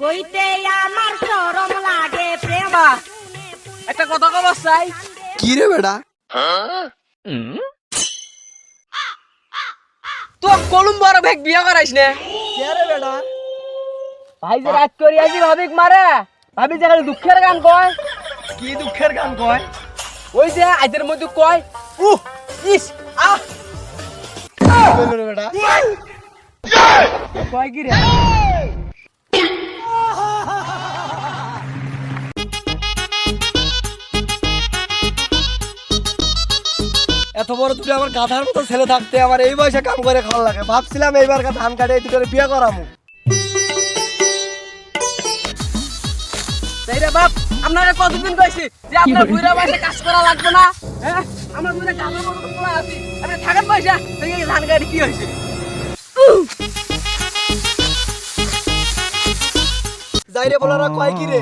কইতে আমার শরম লাগে প্রেম। একটা কথা কবার চাই। কি রে বেটা? তো কলম্বার ভেগ বিয়া করাইস না কে রে বেটা? ভাই যে রাত করি আছি ভাবিক মারে ভাবি যে খালি দুঃখের গান কয়। কি দুঃখের গান কয়? ওই যে আইদের মধ্যে কয় ইস আহ বললো রে বেটা। কয় কি রে এত বড় তুই আমার গাধার মতো ছেলে থাকতে আমার এই বয়সে কাম করে খাওয়া লাগে। ভাবছিলাম এইবার ধান কাটে এই দুটোরে বিয়ে করামু। তাই রে বাপ আপনারা কতদিন কইছি যে আপনার বুইরা বয়সে কাজ করা লাগবে না। হ্যাঁ আমরা বুইরা কাজের মতো পোলা আছি আপনি থাকেন পয়সা দেখি ধান গাড়ি কি হইছে। যাইরে বলারা কয় কি রে?